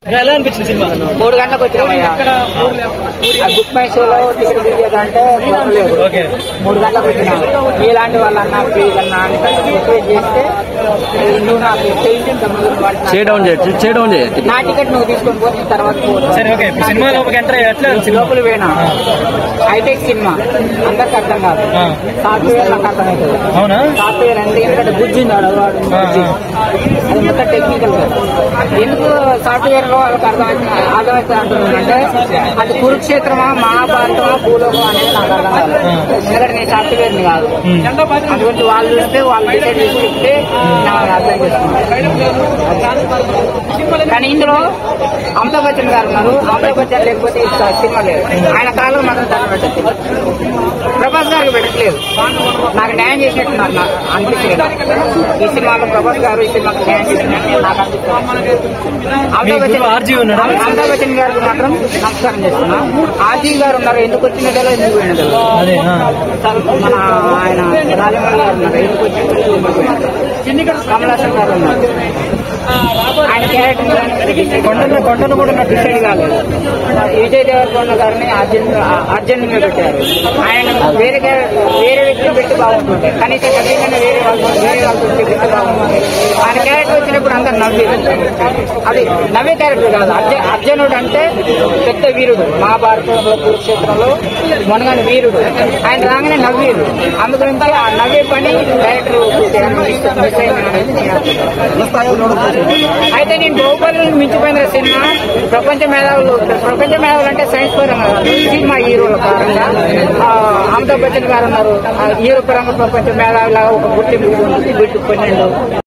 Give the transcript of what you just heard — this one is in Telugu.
ఎలా అనిపించింది సినిమా? 3 గంటలకు వచ్చినామయ్యా. బుక్ మై షోలో టికెట్ తీసేదంటే 3 గంటలకు వచ్చినా. ఇలాంటి వాళ్ళన్నా ప్లీజ్ అన్నా రిక్వెస్ట్ చేస్తే నువ్వు నాకు నా టికెట్ నువ్వు తీసుకొని పోతే తర్వాత లోపల పోయినా. హైటెక్ సినిమా అందరికి అర్థం కాదు, సాఫ్ట్వేర్ నాకు అర్థమవుతుంది. సాఫ్ట్వేర్ అంటే ఎందుకంటే గుజ్జింది అది మొత్తం టెక్నికల్ కదా. ఎందుకు సాఫ్ట్వేర్ లో వాళ్ళకి అర్థమవుతుంది అంటున్నానంటే అది కురుక్షేత్రమా మహాభారతమా భూలోకం అనేది నాకు అర్థం కాదు. ఎందుకంటే నేను సాఫ్ట్వేర్ ని కాదు. అటువంటి వాళ్ళు చూస్తే వాళ్ళు డిసైడ్ చేసి చెప్తే నాకు అర్థం చేసుకున్నాను. కానీ ఇందులో అమితాబ్ బచ్చన్ గారు ఉన్నారు. అమితాబ్ బచ్చన్ లేకపోతే సినిమా లేదు. ఆయన కాలం మాత్రం ధర పెట్టచ్చు. ప్రభాస్ గారికి పెట్టట్లేదు. నాకు న్యాయం చేసినట్టు నాకు అనిపించలేదు. ఈ సినిమాలో ప్రభాస్ గారు ఈ సినిమాకి న్యాయం చేసినట్టు నాకు అనిపిస్తుంది. అమితాబ్ బచ్చన్ గారికి మాత్రం నమస్కారం చేస్తున్నా. ఆర్జీ గారు ఉన్నారు, ఎందుకు వచ్చినదో ఎందుకు పోయినదో. మన ఆయన రాజమౌళి గారు ఉన్నారు, ఎందుకు వచ్చినదో. కమల్ హాసన్ గారు ఉన్నారు. ఆయన క్యారెక్టర్ కొండను కూడా నాకు డిసైడ్ కాలేదు. విజయ్ దేవరకొండ గారిని అర్జున్ పెట్టారు. ఆయన వేరే వ్యక్తులు పెట్టి బాగుంటుంటే కనీసం ఖచ్చితంగా వేరే వాళ్ళతో పెట్టి బాగుంటుంది. ఆయన క్యారెక్టర్ వచ్చినప్పుడు అందరు నవ్వేది. అది నవ్వే క్యారెక్టర్ కాదు. అర్జునుడు అంటే పెద్ద వీరుడు. మహాభారతంలో కురుక్షేత్రంలో మొనగాని వీరుడు. ఆయన రాగానే నవ్వేరు. అందుగురించి ఆ నవ్వే పని డైరెక్టర్ మిస్ అయింది. అయితే నేను బాహుబలిని మించిపోయిన సినిమా ప్రపంచ మేధావులు అంటే సైన్స్ పరంగా సినిమా హీరోల పరంగా అమితాబ్ బచ్చన్ గారు ఉన్నారు. హీరో పరంగా ప్రపంచ మేధావులాగా ఒక గుర్తింపు 12